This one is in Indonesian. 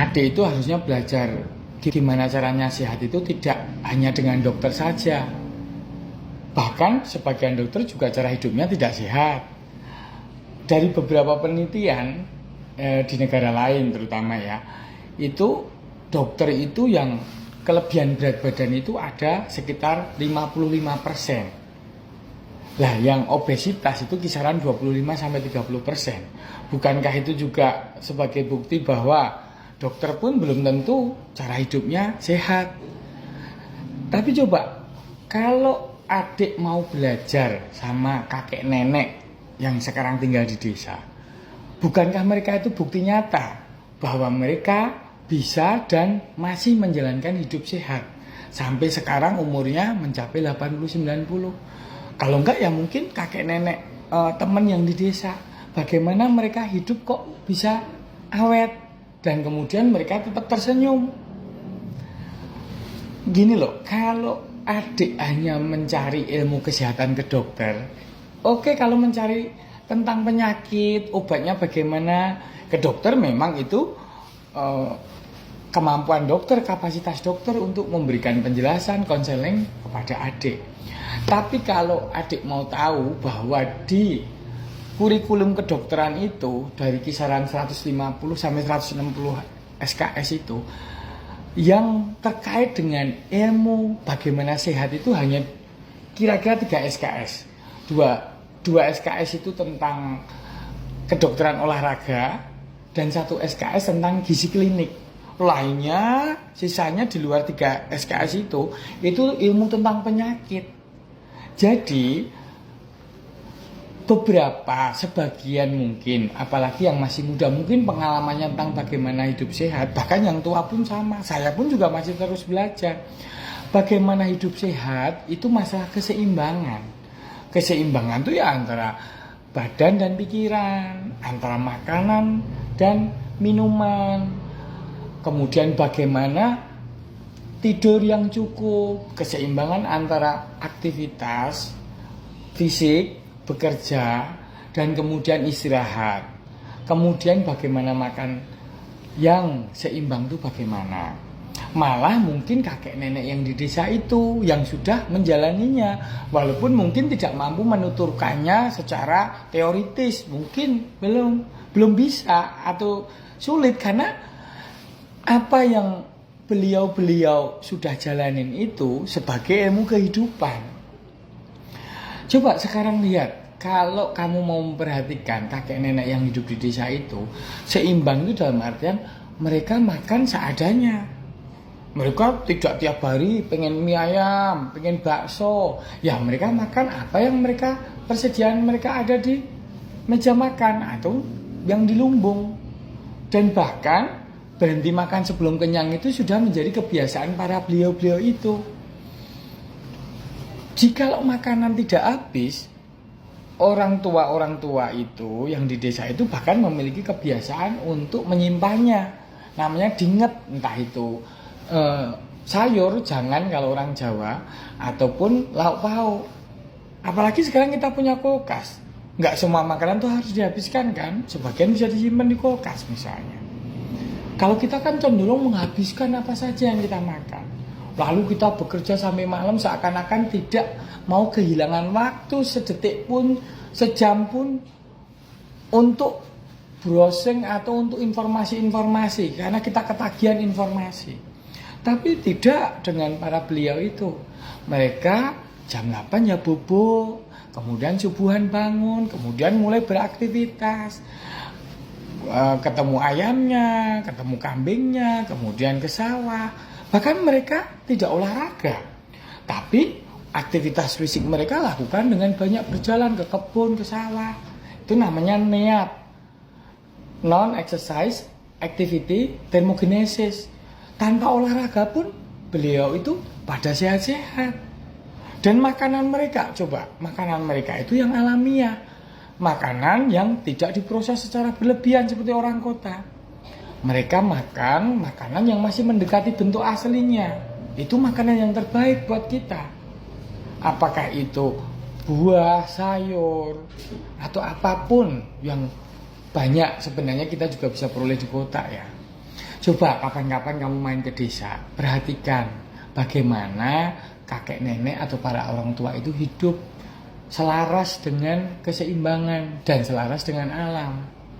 adik itu harusnya belajar gimana caranya sehat itu tidak hanya dengan dokter saja. Bahkan sebagian dokter juga cara hidupnya tidak sehat. Dari beberapa penelitian di negara lain terutama ya, itu dokter itu yang kelebihan berat badan itu ada sekitar 55%. Lah yang obesitas itu kisaran 25-30%. Bukankah itu juga sebagai bukti bahwa dokter pun belum tentu cara hidupnya sehat? Tapi coba kalau adik mau belajar sama kakek nenek yang sekarang tinggal di desa, bukankah mereka itu bukti nyata bahwa mereka bisa dan masih menjalankan hidup sehat sampai sekarang umurnya mencapai 80-90? Kalau enggak ya mungkin kakek nenek teman yang di desa, bagaimana mereka hidup kok bisa awet dan kemudian mereka tetap tersenyum. Gini loh, kalau adik hanya mencari ilmu kesehatan ke dokter, oke, kalau mencari tentang penyakit, obatnya bagaimana ke dokter, memang itu kemampuan dokter, kapasitas dokter untuk memberikan penjelasan, konseling kepada adik. Tapi kalau adik mau tahu bahwa di kurikulum kedokteran itu dari kisaran 150 sampai 160 SKS itu yang terkait dengan ilmu bagaimana sehat itu hanya kira-kira 3 SKS. Dua SKS itu tentang kedokteran olahraga dan 1 SKS tentang gizi klinik. Lainnya, sisanya di luar 3 SKS itu ilmu tentang penyakit. Jadi sebagian mungkin, apalagi yang masih muda, mungkin pengalamannya tentang bagaimana hidup sehat, bahkan yang tua pun sama. Saya pun juga masih terus belajar. Bagaimana hidup sehat itu masalah keseimbangan. Keseimbangan itu ya antara badan dan pikiran, antara makanan dan minuman. Kemudian bagaimana tidur yang cukup, keseimbangan antara aktivitas fisik, bekerja, dan kemudian istirahat. Kemudian bagaimana makan yang seimbang itu bagaimana. Malah mungkin kakek nenek yang di desa itu yang sudah menjalaninya, walaupun mungkin tidak mampu menuturkannya secara teoritis, mungkin belum bisa atau sulit karena apa yang beliau sudah jalanin itu sebagai ilmu kehidupan. Coba sekarang lihat, kalau kamu mau memperhatikan kakek nenek yang hidup di desa itu, seimbang itu dalam artian mereka makan seadanya. Mereka tidak tiap hari pengen mie ayam, pengen bakso. Ya mereka makan apa yang persediaan mereka ada di meja makan atau yang di lumbung. Dan bahkan berhenti makan sebelum kenyang itu sudah menjadi kebiasaan para beliau-beliau itu. Jikalau makanan tidak habis, orang tua itu yang di desa itu bahkan memiliki kebiasaan untuk menyimpannya. Namanya dinget, entah itu sayur, jangan kalau orang Jawa, ataupun lauk pauk. Apalagi sekarang kita punya kulkas. Nggak semua makanan tuh harus dihabiskan kan, sebagian bisa disimpan di kulkas misalnya. Kalau kita kan cenderung menghabiskan apa saja yang kita makan. Lalu kita bekerja sampai malam seakan-akan tidak mau kehilangan waktu sedetik pun, sejam pun untuk browsing atau untuk informasi-informasi karena kita ketagihan informasi. Tapi tidak dengan para beliau itu. Mereka jam 8 ya bobo, kemudian subuhan bangun, kemudian mulai beraktivitas. Ketemu ayamnya, ketemu kambingnya, kemudian ke sawah. Bahkan mereka tidak olahraga, tapi aktivitas fisik mereka lakukan dengan banyak berjalan ke kebun, ke sawah. Itu namanya NEAT, non-exercise activity thermogenesis. Tanpa olahraga pun beliau itu pada sehat-sehat. Dan makanan mereka, makanan mereka itu yang alamiah. Makanan yang tidak diproses secara berlebihan seperti orang kota. Mereka makan makanan yang masih mendekati bentuk aslinya. Itu makanan yang terbaik buat kita. Apakah itu buah, sayur, atau apapun yang banyak sebenarnya kita juga bisa peroleh di kota ya. Coba kapan-kapan kamu main ke desa, perhatikan bagaimana kakek nenek atau para orang tua itu hidup selaras dengan keseimbangan dan selaras dengan alam.